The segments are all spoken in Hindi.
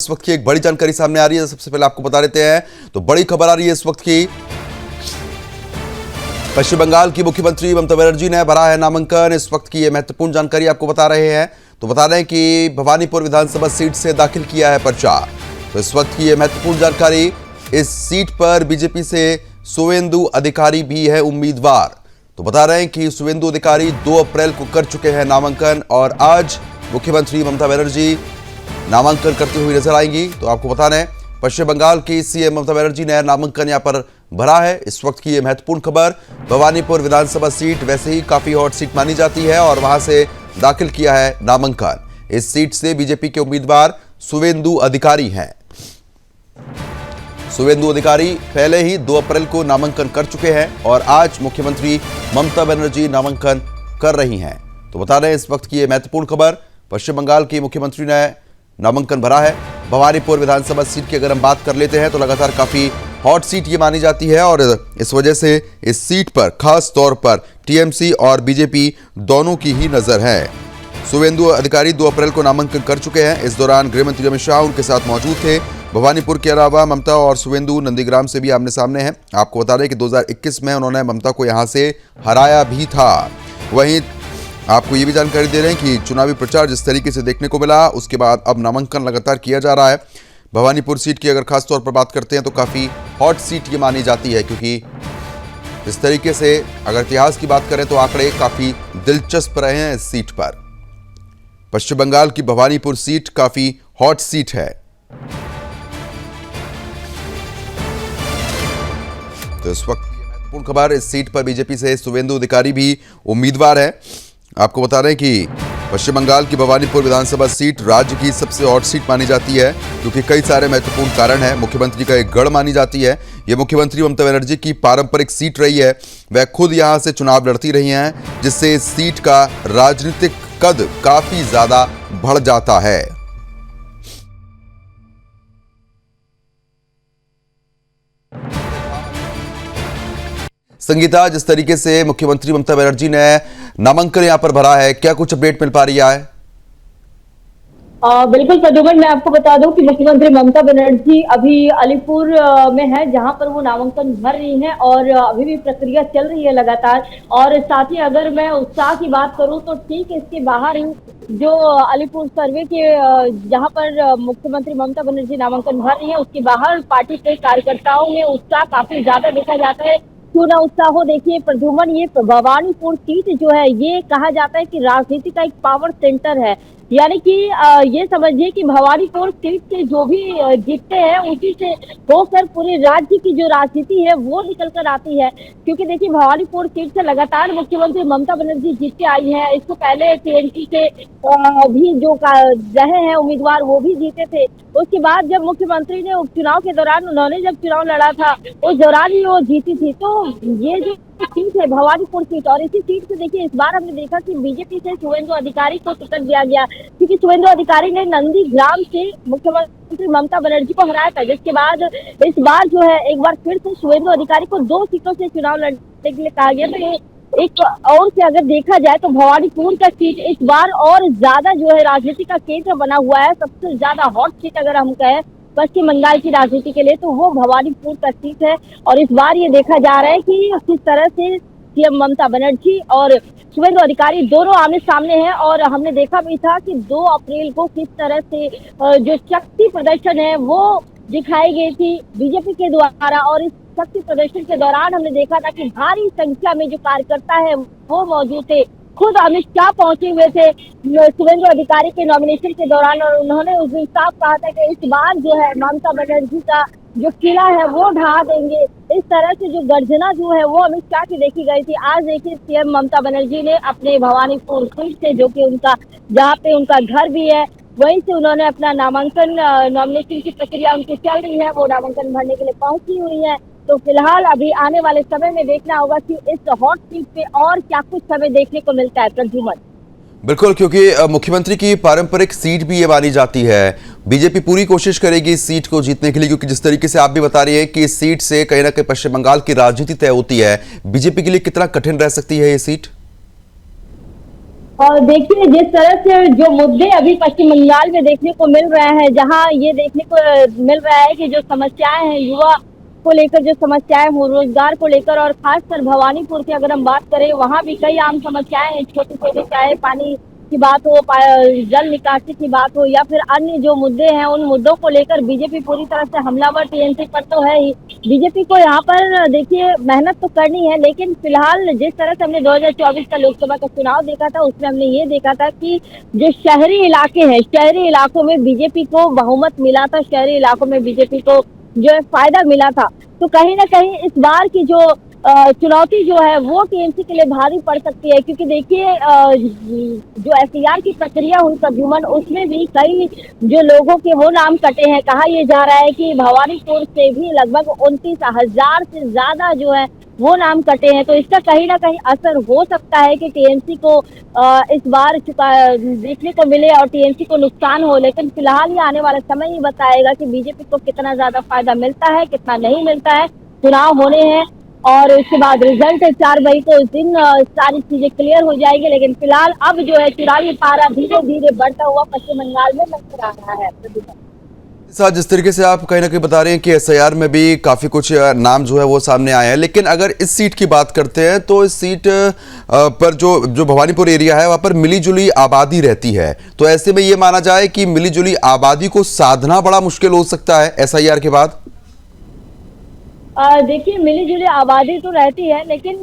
इस वक्त की एक बड़ी जानकारी सामने आ रही है। सबसे पहले आपको बता देते हैं, तो बड़ी खबर आ रही है इस वक्त की। पश्चिम बंगाल की मुख्यमंत्री ममता बनर्जी ने भरा है नामांकन। इस वक्त की यह महत्वपूर्ण जानकारी आपको बता रहे हैं। तो बता रहे हैं कि भवानीपुर विधानसभा सीट से दाखिल किया है पर्चा। तो इस वक्त की यह महत्वपूर्ण जानकारी, इस सीट पर बीजेपी से शुवेंदु अधिकारी भी है उम्मीदवार। तो बता रहे हैं कि शुवेंदु अधिकारी 2 अप्रैल को कर चुके हैं नामांकन और आज मुख्यमंत्री ममता बनर्जी नामांकन करती हुई नजर आएंगी। तो आपको बता रहे हैं, पश्चिम बंगाल की सीएम ममता बनर्जी ने नामांकन यहां पर भरा है। इस वक्त की यह महत्वपूर्ण खबर, भवानीपुर विधानसभा सीट वैसे ही काफी हॉट सीट मानी जाती है और वहां से दाखिल किया है नामांकन। इस सीट से बीजेपी के उम्मीदवार शुवेंदु अधिकारी हैं। शुवेंदु अधिकारी पहले ही 2 अप्रैल को नामांकन कर चुके हैं और आज मुख्यमंत्री ममता बनर्जी नामांकन कर रही हैं। तो बता रहे हैं, इस वक्त की यह महत्वपूर्ण खबर, पश्चिम बंगाल की मुख्यमंत्री ने नामांकन भरा है। भवानीपुर विधानसभा सीट की अगर हम बात कर लेते हैं तो लगातार काफी हॉट सीट ये मानी जाती है और इस वजह से इस सीट पर खास तौर पर टीएमसी और बीजेपी दोनों की ही नजर है। शुवेंदु अधिकारी 2 अप्रैल को नामांकन कर चुके हैं। इस दौरान गृह मंत्री अमित शाह उनके साथ मौजूद थे। भवानीपुर के अलावा ममता और शुवेंदु नंदीग्राम से भी आमने सामने हैं। आपको बता दें कि 2021 में उन्होंने ममता को यहां से हराया भी था। वहीं आपको ये भी जानकारी दे रहे हैं कि चुनावी प्रचार जिस तरीके से देखने को मिला, उसके बाद अब नामांकन लगातार किया जा रहा है। भवानीपुर सीट की अगर खास तौर पर बात करते हैं तो काफ़ी हॉट सीट ये मानी जाती है, क्योंकि इस तरीके से अगर इतिहास की बात करें तो आंकड़े काफ़ी दिलचस्प रहे हैं इस सीट पर। पश्चिम बंगाल की भवानीपुर सीट काफ़ी हॉट सीट है। तो इस वक्त महत्वपूर्ण खबर, इस सीट पर बीजेपी से शुवेंदु अधिकारी भी उम्मीदवार है। आपको बता रहे हैं कि पश्चिम बंगाल की भवानीपुर विधानसभा सीट राज्य की सबसे हॉट सीट मानी जाती है, क्योंकि कई सारे महत्वपूर्ण कारण हैं। मुख्यमंत्री का एक गढ़ मानी जाती है। ये मुख्यमंत्री ममता बनर्जी की पारंपरिक सीट रही है। वह खुद यहां से चुनाव लड़ती रही हैं, जिससे इस सीट का राजनीतिक कद काफी ज्यादा बढ़ जाता है। संगीता, जिस तरीके से मुख्यमंत्री ममता बनर्जी ने नामांकन यहां पर भरा है, क्या कुछ अपडेट मिल पा रही है? बिल्कुल प्रद्युमन, मैं आपको बता दूं कि मुख्यमंत्री ममता बनर्जी अभी अलीपुर में है, जहां पर वो नामांकन भर रही हैं और अभी भी प्रक्रिया चल रही है लगातार। और साथ ही अगर मैं उत्साह की बात करूं तो ठीक इसके बाहर ही जो अलीपुर सर्वे के जहां पर मुख्यमंत्री ममता बनर्जी नामांकन भर रही है, उसके बाहर पार्टी के कार्यकर्ताओं में उत्साह काफी ज्यादा देखा जाता है। क्यों ना उत्साह हो। देखिए प्रद्युमन, ये भवानीपुर सीट जो है, ये कहा जाता है कि राजनीति का एक पावर सेंटर है। यानी कि ये समझिए कि भवानीपुर सीट से जो भी जीतते हैं, उसी से होकर पूरे राज्य की जो राजनीति है वो निकल कर आती है। क्योंकि देखिए भवानीपुर सीट से लगातार मुख्यमंत्री ममता बनर्जी जीतते आई हैं। इसको पहले टीएमसी से भी जो रहे हैं उम्मीदवार, वो भी जीते थे। उसके बाद जब मुख्यमंत्री ने उपचुनाव के दौरान उन्होंने जब चुनाव लड़ा था, उस दौरान ही वो जीती थी। तो ये जो सीट है भवानीपुर सीट, और इसी सीट से देखिए इस बार हमने देखा कि बीजेपी से शुवेंदु अधिकारी को टिकट दिया गया, क्योंकि शुवेंदु अधिकारी ने नंदीग्राम से मुख्यमंत्री ममता बनर्जी को हराया था। जिसके बाद इस बार जो है एक बार फिर से शुवेंदु अधिकारी को 2 सीटों से चुनाव लड़ने के लिए कहा गया। तो ये एक और से अगर देखा जाए तो भवानीपुर का सीट इस बार और ज्यादा जो है राजनीति का केंद्र बना हुआ है। सबसे ज्यादा हॉट सीट अगर हम कहें पश्चिम बंगाल की राजनीति के लिए तो वो भवानीपुर का सीट है। और इस बार ये देखा जा रहा है कि किस तरह से सीएम ममता बनर्जी और शुवेंदु अधिकारी दोनों आमने सामने हैं। और हमने देखा भी था कि 2 अप्रैल को किस तरह से जो शक्ति प्रदर्शन है वो दिखाई गई थी बीजेपी के द्वारा। और इस शक्ति प्रदर्शन के दौरान हमने देखा था कि भारी संख्या में जो कार्यकर्ता है वो मौजूद थे। खुद अमित शाह पहुंचे हुए थे शुवेंदु अधिकारी के नॉमिनेशन के दौरान, और उन्होंने उस दिन साफ कहा था कि इस बार जो है ममता बनर्जी का जो किला है वो ढहा देंगे। इस तरह से जो गर्जना जो है वो अमित शाह की देखी गई थी। आज देखिए सीएम ममता बनर्जी ने अपने भवानीपुर सीट से, जो कि उनका जहाँ पे उनका घर भी है, वहीं से उन्होंने अपना नामांकन नॉमिनेशन की प्रक्रिया उनकी चल रही है, वो नामांकन भरने के लिए पहुंची हुई है। तो फिलहाल अभी आने वाले समय में देखना होगा कि इस हॉट सीट पे और क्या कुछ हमें देखने को मिलता है प्रद्युमन। बिल्कुल, क्योंकि मुख्यमंत्री की पारंपरिक सीट भी ये मानी जाती है। बीजेपी पूरी कोशिश करेगी इस सीट को जीतने के लिए, क्योंकि जिस तरीके से आप भी बता रही है कि इस सीट से कहीं ना कहीं पश्चिम बंगाल की राजनीति तय होती है। बीजेपी के लिए कितना कठिन रह सकती है ये सीट? और देखिए जिस तरह से जो मुद्दे अभी पश्चिम बंगाल में देखने को मिल रहे हैं, जहां ये देखने को मिल रहा है कि जो समस्याएं हैं युवा को लेकर, जो समस्याएं हो रोजगार को लेकर, और खासकर भवानीपुर की अगर हम बात करें, वहां भी कई आम समस्याएं हैं, छोटी छोटी, चाहे पानी की बात हो, जल निकासी की बात हो, या फिर अन्य जो मुद्दे हैं, उन मुद्दों को लेकर बीजेपी पूरी तरह से हमलावर टीएमसी पर तो है ही। बीजेपी को यहाँ पर देखिए मेहनत तो करनी है, लेकिन फिलहाल जिस तरह से हमने 2024 का लोकसभा का चुनाव देखा था, उसमें हमने ये देखा था कि जो शहरी इलाके हैं, शहरी इलाकों में बीजेपी को बहुमत मिला था, शहरी इलाकों में बीजेपी को जो है फायदा मिला था। तो कहीं ना कहीं इस बार की जो चुनौती जो है वो टीएमसी के लिए भारी पड़ सकती है, क्योंकि देखिए जो एफआईआर की प्रक्रिया हुई प्रद्युमन, उसमें भी कई जो लोगों के वो नाम कटे हैं। कहा यह जा रहा है कि भवानीपुर से भी लगभग 29,000 से ज्यादा जो है वो नाम कटे हैं। तो इसका कहीं ना कहीं असर हो सकता है कि टीएमसी को इस बार चुका देखने को मिले और टीएमसी को नुकसान हो। लेकिन फिलहाल ये आने वाला समय ही बताएगा कि बीजेपी को कितना ज्यादा फायदा मिलता है, कितना नहीं मिलता है। चुनाव होने हैं और उसके बाद रिजल्ट 4 मई को, उस दिन सारी चीजें क्लियर हो जाएगी। लेकिन फिलहाल अब जो है चुनावी पारा धीरे धीरे बढ़ता हुआ पश्चिम बंगाल में नजर आ रहा है। साथ जिस तरीके से आप कहीं ना कहीं बता रहे हैं कि एसआईआर में भी काफी कुछ नाम जो है वो सामने आए हैं, लेकिन अगर इस सीट की बात करते हैं तो इस सीट पर जो भवानीपुर एरिया है वहां पर मिलीजुली आबादी रहती है, तो ऐसे में ये माना जाए कि मिलीजुली आबादी को साधना बड़ा मुश्किल हो सकता है एसआईआर के बाद। देखिए मिलीजुली आबादी तो रहती है, लेकिन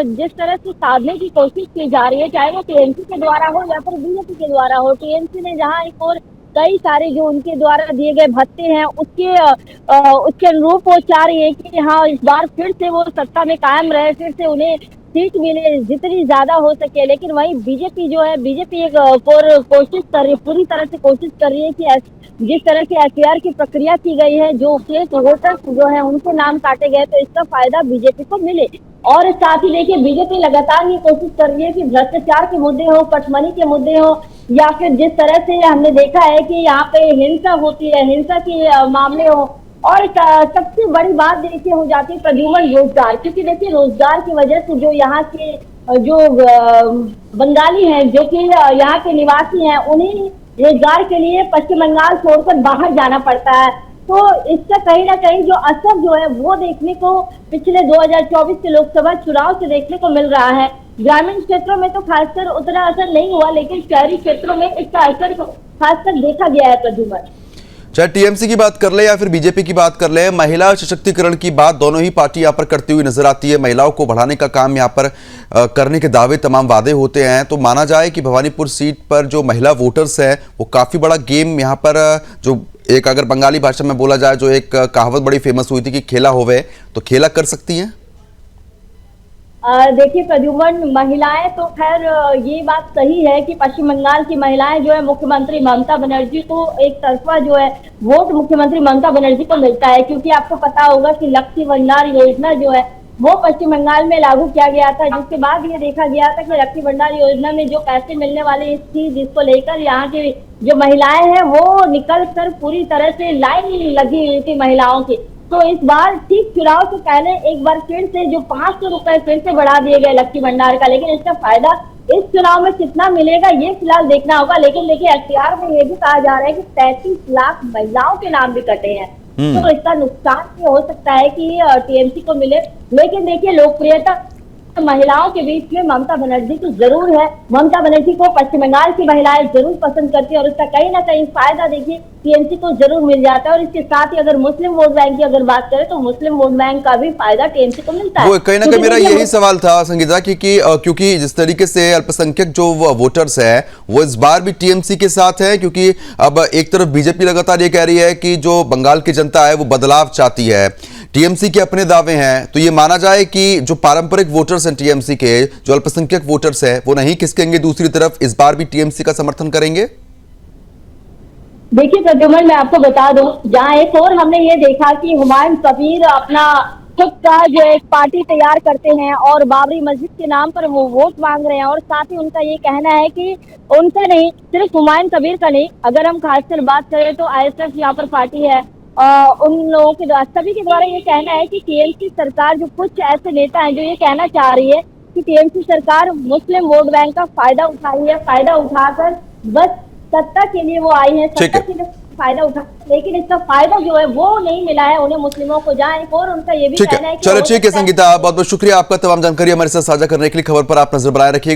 जिस तरह से साधने की कोशिश की जा रही है, चाहे वो टीएमसी के द्वारा हो या फिर बीजेपी के द्वारा हो, टीएमसी ने जहां एक और कई सारे जो उनके द्वारा दिए गए भत्ते हैं उसके अनुरूप वो चाह रही है कि हाँ इस बार फिर से वो सत्ता में कायम रहे, फिर से उन्हें सीट मिले जितनी ज्यादा हो सके। लेकिन वही बीजेपी जो है, बीजेपी एक कोशिश कर रही है, पूरी तरह से कोशिश कर रही है कि जिस तरह की एफआईआर की प्रक्रिया की गई है, जो फेक वोटर्स जो है उनके नाम काटे गए, तो इसका फायदा बीजेपी को मिले। और साथ ही देखिए बीजेपी लगातार ये कोशिश कर रही है कि भ्रष्टाचार के मुद्दे हो, पटमनी के मुद्दे हो, या फिर जिस तरह से हमने देखा है कि यहाँ पे हिंसा होती है, हिंसा के मामले हो, और सबसे बड़ी बात देखिए हो जाती है प्रद्युमन रोजगार। क्योंकि देखिए रोजगार की वजह से जो यहाँ के जो बंगाली हैं, जो कि यहाँ के निवासी हैं, उन्हें रोजगार के लिए पश्चिम बंगाल छोड़कर बाहर जाना पड़ता है। तो इसका कहीं ना कहीं जो असर जो है वो देखने को पिछले 2024 के लोकसभा चुनाव से देखने को मिल रहा है। ग्रामीण क्षेत्रों में तो खासकर उतना असर नहीं हुआ, लेकिन शहरी क्षेत्रों में इसका असर खासकर देखा गया है प्रद्युमन। चाहे टीएमसी की बात कर ले या फिर बीजेपी की बात कर ले, महिला सशक्तिकरण की बात दोनों ही पार्टी यहाँ पर करती हुई नजर आती है। महिलाओं को बढ़ाने का काम यहाँ पर करने के दावे, तमाम वादे होते हैं। तो माना जाए कि भवानीपुर सीट पर जो महिला वोटर्स हैं वो काफी बड़ा गेम यहाँ पर, जो एक अगर बंगाली भाषा में बोला जाए, जो एक कहावत बड़ी फेमस हुई थी कि खेला होवे, तो खेला कर सकती हैं। देखिए प्रद्युमन, महिलाएं तो खैर ये बात सही है कि पश्चिम बंगाल की महिलाएं जो है मुख्यमंत्री ममता बनर्जी को एक तरफा जो है वोट मुख्यमंत्री ममता बनर्जी को मिलता है। क्योंकि आपको पता होगा कि लक्ष्मी भंडार योजना जो है वो पश्चिम बंगाल में लागू किया गया था, जिसके बाद ये देखा गया था कि लक्ष्मी भंडार योजना में जो पैसे मिलने वाले थी, जिसको लेकर यहाँ की जो महिलाएं हैं वो निकल कर पूरी तरह से लाइन लगी हुई थी महिलाओं की। तो इस बार ठीक चुनाव से पहले एक बार फिर से जो 500 रुपए फिर से बढ़ा दिए गए लक्ष्मी भंडार का, लेकिन इसका फायदा इस चुनाव में कितना मिलेगा ये फिलहाल देखना होगा। लेकिन देखिए एफआईआर में ये भी कहा जा रहा है कि 33 लाख महिलाओं के नाम भी कटे हैं, तो इसका नुकसान भी हो सकता है कि टीएमसी को मिले। लेकिन देखिए लोकप्रियता महिलाओं के बीच में ममता बनर्जी तो जरूर है। ममता बनर्जी को पश्चिम बंगाल की महिलाएं जरूर पसंद करती है और उसका कहीं ना कहीं फायदा देखिए टीएमसी को जरूर मिल जाता है। और इसके साथ ही अगर मुस्लिम वोट बैंक की अगर बात करें तो मुस्लिम वोट बैंक का भी फायदा टीएमसी को मिलता है। वो कहीं ना कहीं मेरा यही सवाल था संगीता की कि क्योंकि जिस तरीके से अल्पसंख्यक जो वोटर्स है वो इस बार भी टीएमसी के साथ है, क्योंकि अब एक तरफ बीजेपी लगातार ये कह रही है कि जो बंगाल की जनता है वो बदलाव चाहती है, टीएमसी के अपने दावे हैं। तो ये माना जाए कि जो पारंपरिक वोटर्स हैं टीएमसी के, जो अल्पसंख्यक वोटर्स हैं, वो नहीं खिसकेंगे, दूसरी तरफ इस बार भी टीएमसी का समर्थन करेंगे। देखिए प्रद्युमन, मैं आपको बता दूं, जहां एक और हमने ये देखा कि हुमायूं कबीर अपना खुद का जो एक पार्टी तैयार करते हैं और बाबरी मस्जिद के नाम पर वो वोट मांग रहे हैं। और साथ ही उनका ये कहना है कि उनका नहीं, सिर्फ हुमायूं कबीर का नहीं, अगर हम खासकर बात करें तो आईएसएफ यहाँ पर पार्टी है, उन लोगों के द्वारा, सभी के द्वारा ये कहना है कि टीएमसी सरकार, जो कुछ ऐसे नेता हैं जो ये कहना चाह रही है कि टीएमसी सरकार मुस्लिम वोट बैंक का फायदा उठाई है, फायदा उठाकर बस सत्ता के लिए वो आई है, ठीक सत्ता है। के लिए फायदा उठा, लेकिन इसका फायदा जो है वो नहीं मिला है उन्हें, मुस्लिमों को। जहाँ एक और उनका ये भी ठीक कहना है, है कि चलो हो ठीक है सकता है संगीता, बहुत बहुत शुक्रिया आपका तमाम जानकारी हमारे साथ साझा करने के लिए। खबर पर आप नजर बनाए रखिएगा।